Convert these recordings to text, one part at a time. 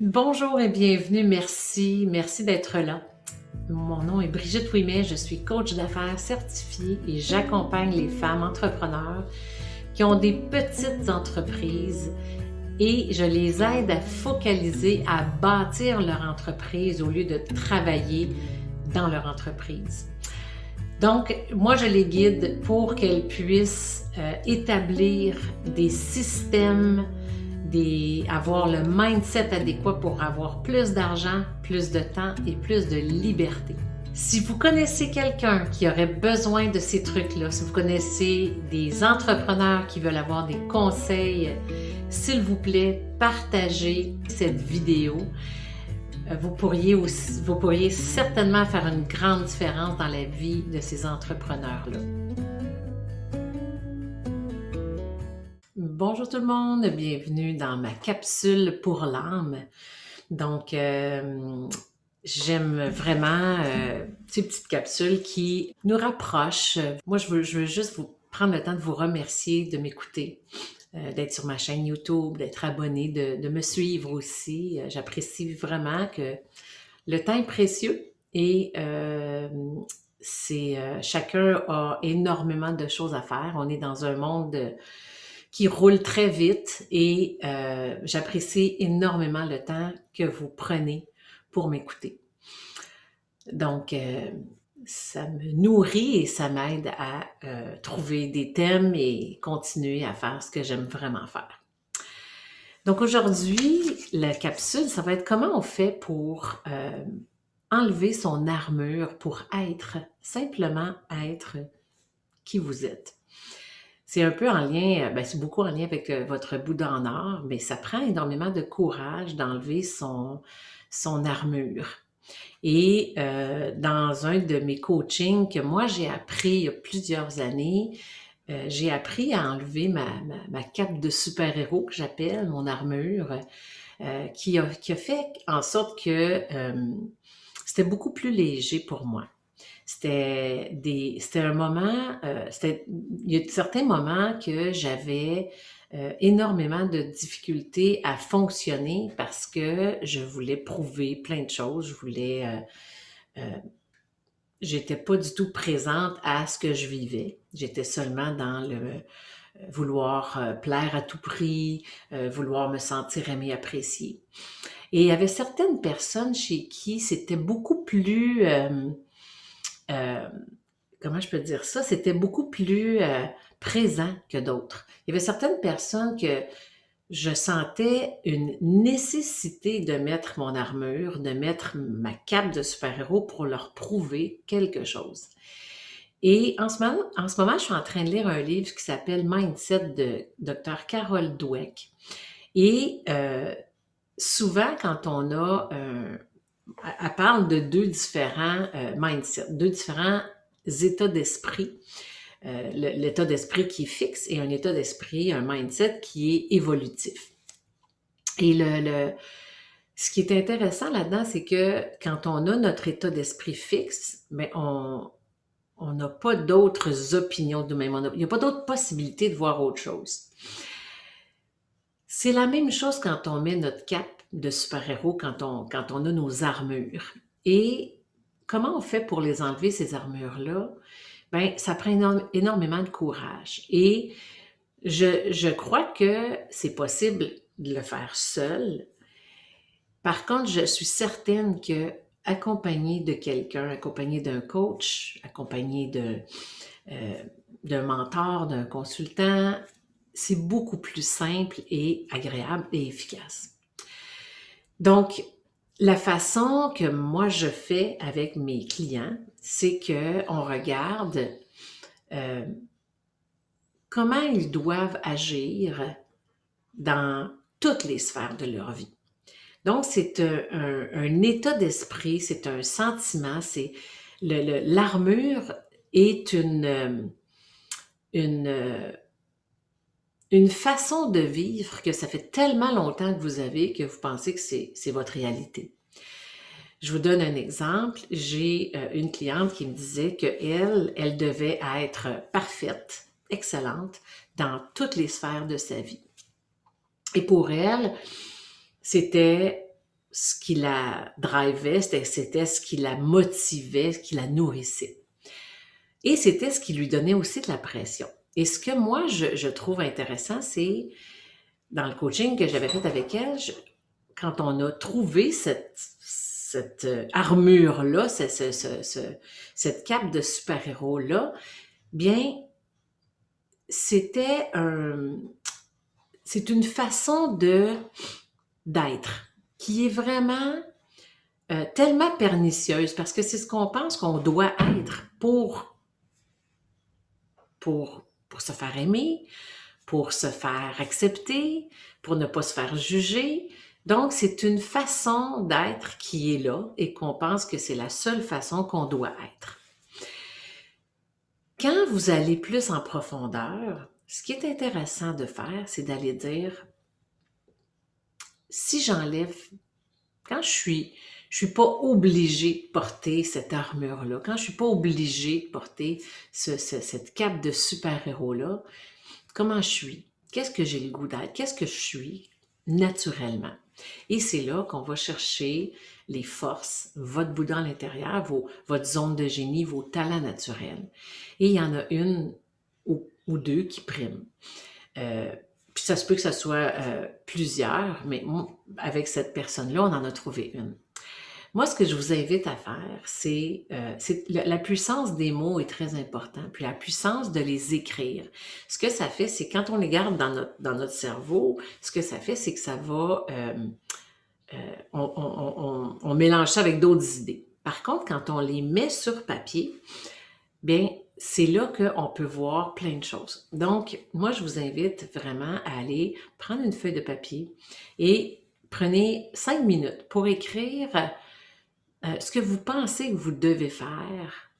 Bonjour et bienvenue, merci d'être là. Mon nom est Brigitte Ouimet, je suis coach d'affaires certifiée et j'accompagne les femmes entrepreneurs qui ont des petites entreprises et je les aide à focaliser, à bâtir leur entreprise au lieu de travailler dans leur entreprise. Donc, moi, je les guide pour qu'elles puissent établir des systèmes, avoir le mindset adéquat pour avoir plus d'argent, plus de temps et plus de liberté. Si vous connaissez quelqu'un qui aurait besoin de ces trucs-là, si vous connaissez des entrepreneurs qui veulent avoir des conseils, s'il vous plaît, partagez cette vidéo. Vous pourriez certainement faire une grande différence dans la vie de ces entrepreneurs-là. Bonjour tout le monde, bienvenue dans ma capsule pour l'âme. Donc, j'aime vraiment ces petites capsules qui nous rapprochent. Moi, je veux juste vous prendre le temps de vous remercier de m'écouter, d'être sur ma chaîne YouTube, d'être abonné, de me suivre aussi. J'apprécie vraiment que le temps est précieux et chacun a énormément de choses à faire. On est dans un monde qui roule très vite et j'apprécie énormément le temps que vous prenez pour m'écouter. Donc, ça me nourrit et ça m'aide à trouver des thèmes et continuer à faire ce que j'aime vraiment faire. Donc aujourd'hui, la capsule, ça va être comment on fait pour enlever son armure pour simplement être qui vous êtes. C'est un peu en lien, c'est beaucoup en lien avec votre Bouddha en or, mais ça prend énormément de courage d'enlever son armure. Et dans un de mes coachings que moi j'ai appris il y a plusieurs années, j'ai appris à enlever ma cape de super-héros que j'appelle, mon armure, qui a fait en sorte que c'était beaucoup plus léger pour moi. C'était un moment, il y a certains moments que j'avais énormément de difficultés à fonctionner parce que je voulais prouver plein de choses. J'étais pas du tout présente à ce que je vivais. J'étais seulement dans le vouloir plaire à tout prix, vouloir me sentir aimée, appréciée. Et il y avait certaines personnes chez qui c'était beaucoup plus comment je peux dire ça? C'était beaucoup plus présent que d'autres. Il y avait certaines personnes que je sentais une nécessité de mettre mon armure, de mettre ma cape de super-héros pour leur prouver quelque chose. Et en ce moment, je suis en train de lire un livre qui s'appelle Mindset de Dr. Carol Dweck. Et souvent, quand on a elle parle de deux différents mindsets, deux différents états d'esprit. L'état d'esprit qui est fixe et un état d'esprit, un mindset qui est évolutif. Et ce qui est intéressant là-dedans, c'est que quand on a notre état d'esprit fixe, mais on n'a pas d'autres opinions de nous-mêmes. Il n'y a pas d'autres possibilités de voir autre chose. C'est la même chose quand on met notre cape de super-héros, quand on a nos armures. Et comment on fait pour les enlever, ces armures-là? Bien, ça prend énormément de courage. Et je crois que c'est possible de le faire seul. Par contre, je suis certaine que accompagné de quelqu'un, accompagné d'un coach, accompagné d'un mentor, d'un consultant, c'est beaucoup plus simple et agréable et efficace. Donc, la façon que moi je fais avec mes clients, c'est qu'on regarde comment ils doivent agir dans toutes les sphères de leur vie. Donc, c'est un état d'esprit, c'est un sentiment, c'est l'armure est une façon de vivre que ça fait tellement longtemps que vous avez que vous pensez que c'est votre réalité. Je vous donne un exemple. J'ai une cliente qui me disait qu'elle devait être parfaite, excellente dans toutes les sphères de sa vie. Et pour elle, c'était ce qui la drivait, c'était ce qui la motivait, ce qui la nourrissait. Et c'était ce qui lui donnait aussi de la pression. Et ce que moi, je trouve intéressant, c'est dans le coaching que j'avais fait avec elle, quand on a trouvé cette armure-là, cette cape de super-héros-là, bien, c'est une façon d'être qui est vraiment tellement pernicieuse parce que c'est ce qu'on pense qu'on doit être pour se faire aimer, pour se faire accepter, pour ne pas se faire juger. Donc, c'est une façon d'être qui est là et qu'on pense que c'est la seule façon qu'on doit être. Quand vous allez plus en profondeur, ce qui est intéressant de faire, c'est d'aller dire, si j'enlève, quand je suis pas obligée de porter cette armure-là, quand je suis pas obligée de porter cette cape de super-héros-là, comment je suis? Qu'est-ce que j'ai le goût d'être? Qu'est-ce que je suis naturellement? Et c'est là qu'on va chercher les forces, votre Bouddha à l'intérieur, votre zone de génie, vos talents naturels. Et il y en a une ou deux qui priment. Puis ça se peut que ce soit plusieurs, mais avec cette personne-là, on en a trouvé une. Moi, ce que je vous invite à faire, c'est la puissance des mots est très importante, puis la puissance de les écrire. Ce que ça fait, c'est quand on les garde dans notre cerveau, ce que ça fait, c'est que ça va, on mélange ça avec d'autres idées. Par contre, quand on les met sur papier, bien, c'est là qu'on peut voir plein de choses. Donc, moi, je vous invite vraiment à aller prendre une feuille de papier et prenez 5 minutes pour écrire ce que vous pensez que vous devez faire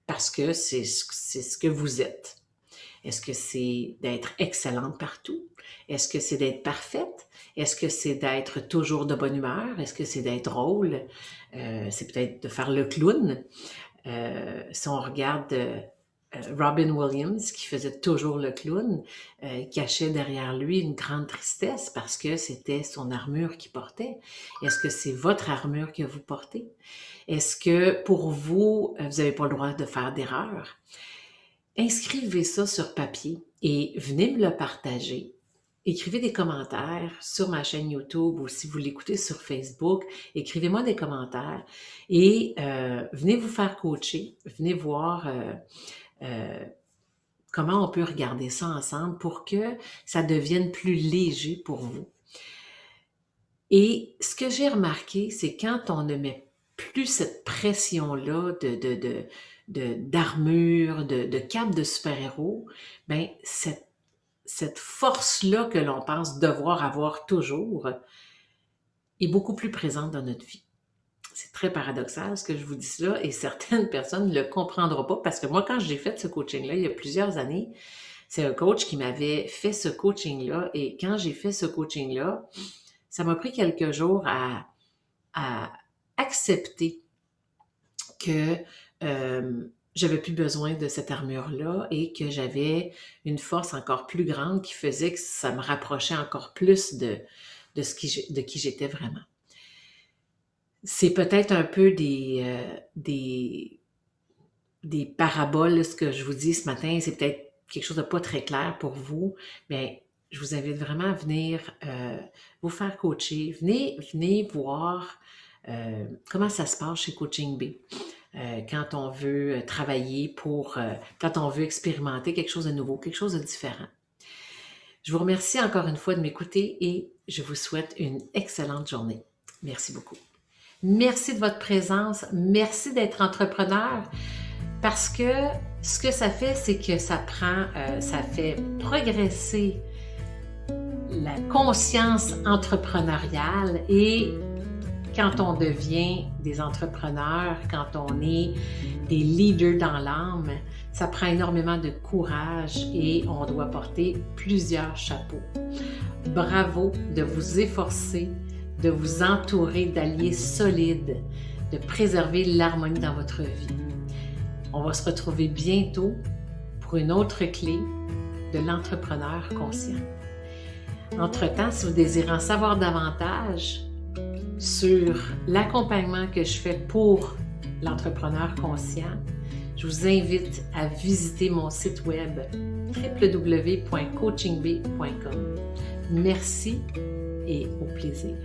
parce que c'est ce que vous êtes. Est-ce que c'est d'être excellente partout? Est-ce que c'est d'être parfaite? Est-ce que c'est d'être toujours de bonne humeur? Est-ce que c'est d'être drôle? C'est peut-être de faire le clown. Si on regarde Robin Williams, qui faisait toujours le clown, cachait derrière lui une grande tristesse parce que c'était son armure qu'il portait. Est-ce que c'est votre armure que vous portez? Est-ce que pour vous, vous n'avez pas le droit de faire d'erreur? Inscrivez ça sur papier et venez me le partager. Écrivez des commentaires sur ma chaîne YouTube ou si vous l'écoutez sur Facebook, écrivez-moi des commentaires et venez vous faire coacher, venez voir comment on peut regarder ça ensemble pour que ça devienne plus léger pour vous. Et ce que j'ai remarqué, c'est quand on ne met plus cette pression-là d'armure, de cape de super-héros, bien, cette force-là que l'on pense devoir avoir toujours est beaucoup plus présente dans notre vie. C'est très paradoxal ce que je vous dis là et certaines personnes ne le comprendront pas parce que moi, quand j'ai fait ce coaching-là, il y a plusieurs années, c'est un coach qui m'avait fait ce coaching-là et quand j'ai fait ce coaching-là, ça m'a pris quelques jours à accepter que j'avais plus besoin de cette armure-là et que j'avais une force encore plus grande qui faisait que ça me rapprochait encore plus de qui j'étais vraiment. C'est peut-être un peu des paraboles, ce que je vous dis ce matin, c'est peut-être quelque chose de pas très clair pour vous, mais je vous invite vraiment à venir vous faire coacher. Venez voir comment ça se passe chez Coaching B. Quand on veut travailler quand on veut expérimenter quelque chose de nouveau, quelque chose de différent. Je vous remercie encore une fois de m'écouter et je vous souhaite une excellente journée. Merci beaucoup. Merci de votre présence. Merci d'être entrepreneur parce que ce que ça fait, c'est que ça fait progresser la conscience entrepreneuriale et quand on devient des entrepreneurs, quand on est des leaders dans l'âme, ça prend énormément de courage et on doit porter plusieurs chapeaux. Bravo de vous efforcer, de vous entourer d'alliés solides, de préserver l'harmonie dans votre vie. On va se retrouver bientôt pour une autre clé de l'entrepreneur conscient. Entre-temps, si vous désirez en savoir davantage, sur l'accompagnement que je fais pour l'entrepreneur conscient, je vous invite à visiter mon site web www.coachingb.com. Merci et au plaisir.